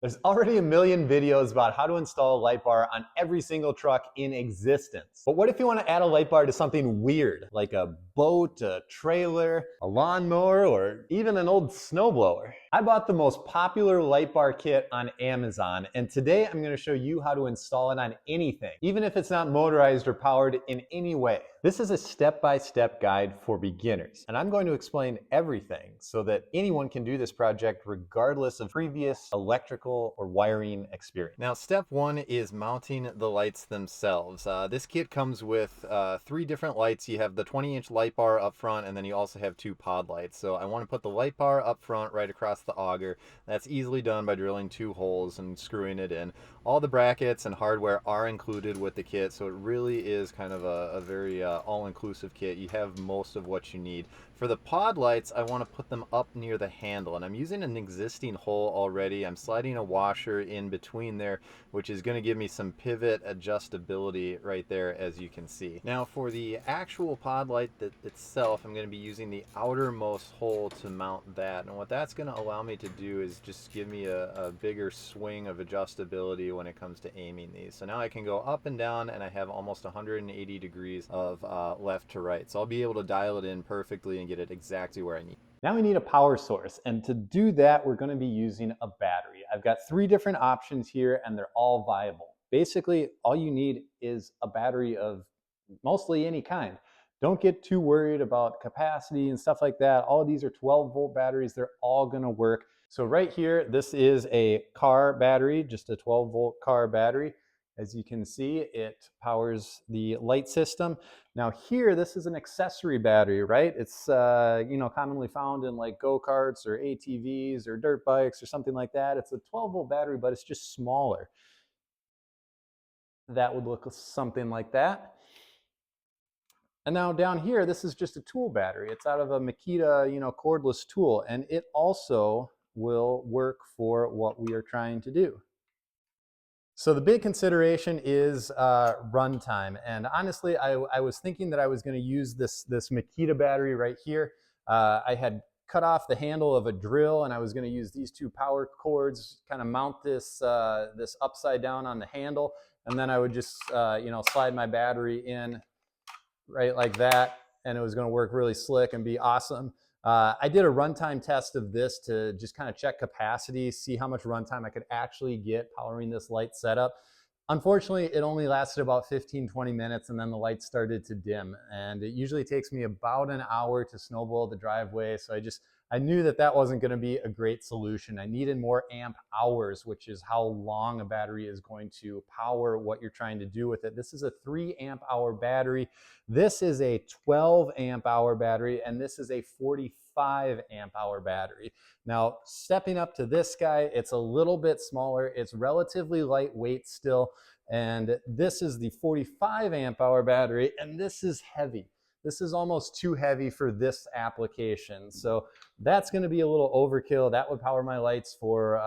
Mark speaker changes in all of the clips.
Speaker 1: There's already a million videos about how to install a light bar on every single truck in existence. But what if you want to add a light bar to something weird, like a boat, a trailer, a lawnmower, or even an old snowblower? I bought the most popular light bar kit on Amazon, and today I'm going to show you how to install it on anything, even if it's not motorized or powered in any way. This is a step-by-step guide for beginners, and I'm going to explain everything so that anyone can do this project regardless of previous electrical or wiring experience. Now, step one is mounting the lights themselves. This kit comes with 3 different lights. You have the 20-inch light bar up front, and then you also have 2 pod lights. So I want to put the light bar up front right across the auger. That's easily done by drilling 2 holes and screwing it in. All the brackets and hardware are included with the kit, so it really is kind of a very all-inclusive kit. You have most of what you need. For the pod lights, I want to put them up near the handle, and I'm using an existing hole already. I'm sliding a washer in between there, which is going to give me some pivot adjustability right there, as you can see. Now, for the actual pod light itself, I'm going to be using the outermost hole to mount that, and what that's going to allow me to do is just give me a bigger swing of adjustability when it comes to aiming these. So now I can go up and down, and I have almost 180 degrees of left to right. So I'll be able to dial it in perfectly and get it exactly where I need. Now we need a power source, and to do that, we're going to be using a battery. I've got 3 different options here, and they're all viable. Basically, all you need is a battery of mostly any kind. Don't get too worried about capacity and stuff like that. All of these are 12-volt batteries. They're all going to work. So right here, this is a car battery, just a 12-volt car battery. As you can see, it powers the light system. Now here, this is an accessory battery, right? It's commonly found in like go-karts or ATVs or dirt bikes or something like that. It's a 12-volt battery, but it's just smaller. That would look something like that. And now down here, this is just a tool battery. It's out of a Makita, cordless tool, and it also will work for what we are trying to do. So the big consideration is runtime. And honestly, I was thinking that I was going to use this Makita battery right here. I had cut off the handle of a drill, and I was going to use these 2 power cords, kind of mount this this upside down on the handle, and then I would just slide my battery in right like that, and it was going to work really slick and be awesome. I did a runtime test of this to just kind of check capacity, see how much runtime I could actually get powering this light setup. Unfortunately, it only lasted about 15-20 minutes, and then the lights started to dim. And it usually takes me about an hour to snowball the driveway, so I knew that that wasn't going to be a great solution. I needed more amp hours, which is how long a battery is going to power what you're trying to do with it. This is a 3 amp hour battery. This is a 12 amp hour battery, and this is a 45 amp hour battery. Now, stepping up to this guy, it's a little bit smaller. It's relatively lightweight still, and this is the 45 amp hour battery, and this is heavy. This is almost too heavy for this application. So that's going to be a little overkill. That would power my lights for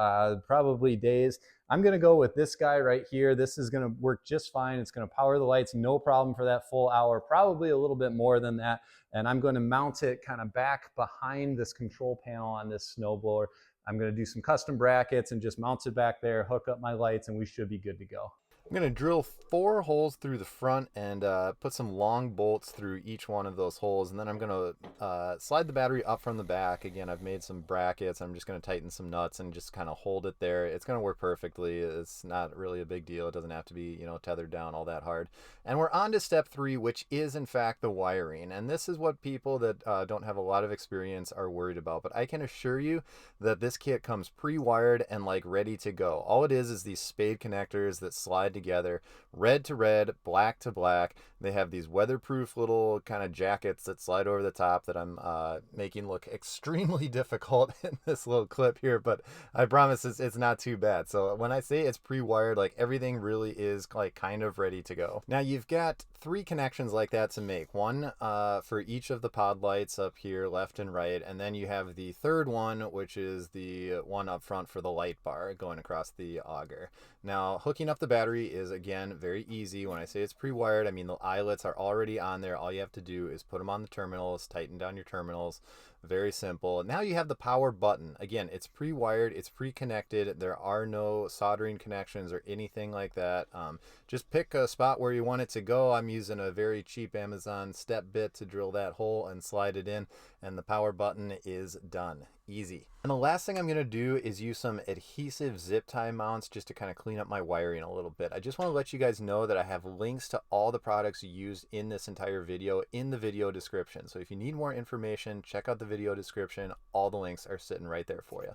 Speaker 1: probably days. I'm going to go with this guy right here. This is going to work just fine. It's going to power the lights, no problem for that full hour, probably a little bit more than that. And I'm going to mount it kind of back behind this control panel on this snowblower. I'm going to do some custom brackets and just mount it back there, hook up my lights, and we should be good to go. I'm going to drill 4 holes through the front and put some long bolts through each one of those holes, and then I'm going to slide the battery up from the back. Again, I've made some brackets. I'm just going to tighten some nuts and just kind of hold it there. It's going to work perfectly. It's not really a big deal. It doesn't have to be, tethered down all that hard. And we're on to step 3, which is in fact the wiring. And this is what people that don't have a lot of experience are worried about. But I can assure you that this kit comes pre-wired and like ready to go. All it is these spade connectors that slide together, red to red, black to black. They have these weatherproof little kind of jackets that slide over the top that I'm making look extremely difficult in this little clip here, but I promise it's not too bad. So when I say it's pre-wired, like everything really is like kind of ready to go. Now you've got 3 connections like that to make. One for each of the pod lights up here, left and right, and then you have the third one, which is the one up front for the light bar going across the auger. Now, hooking up the battery is, again, very easy. When I say it's pre-wired, I mean the eyelets are already on there. All you have to do is put them on the terminals, tighten down your terminals,
Speaker 2: Very simple. Now you have the power button. Again, it's pre-wired, it's pre-connected. There are no soldering connections or anything like that. Just pick a spot where you want it to go. I'm using a very cheap Amazon step bit to drill that hole and slide it in, and the power button is done. Easy. And the last thing I'm going to do is use some adhesive zip tie mounts just to kind of clean up my wiring a little bit. I just want to let you guys know that I have links to all the products used in this entire video in the video description. So if you need more information, check out the video description. All the links are sitting right there for you.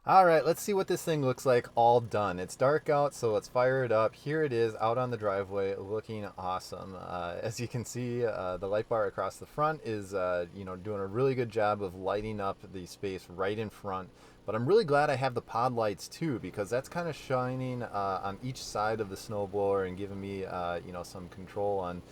Speaker 2: All right, let's see what this thing looks like all done. It's dark out, so let's fire it up. Here it is out on the driveway, looking awesome. As you can see, the light bar across the front is doing a really good job of lighting up the space right in front. But I'm really glad I have the pod lights too, because that's kind of shining on each side of the snowblower and giving me some control on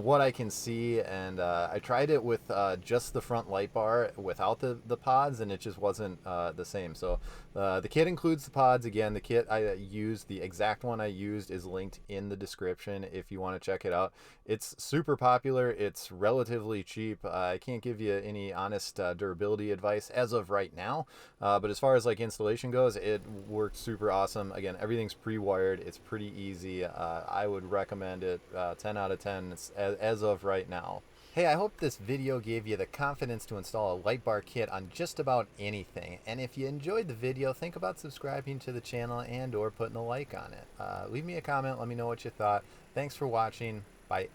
Speaker 2: what I can see. And I tried it with just the front light bar without the pods, and it just wasn't the same. So the kit includes the pods. Again, the kit I used, the exact one I used, is linked in the description if you want to check it out. It's super popular. It's relatively cheap. I can't give you any honest durability advice as of right now, but as far as like installation goes, it works super awesome. Again, everything's pre-wired. It's pretty easy. I would recommend it. 10 out of 10 as of right now. Hey, I hope this video gave you the confidence to install a light bar kit on just about anything. And if you enjoyed the video, think about subscribing to the channel and or putting a like on it. Leave me a comment. Let me know what you thought. Thanks for watching. Bye.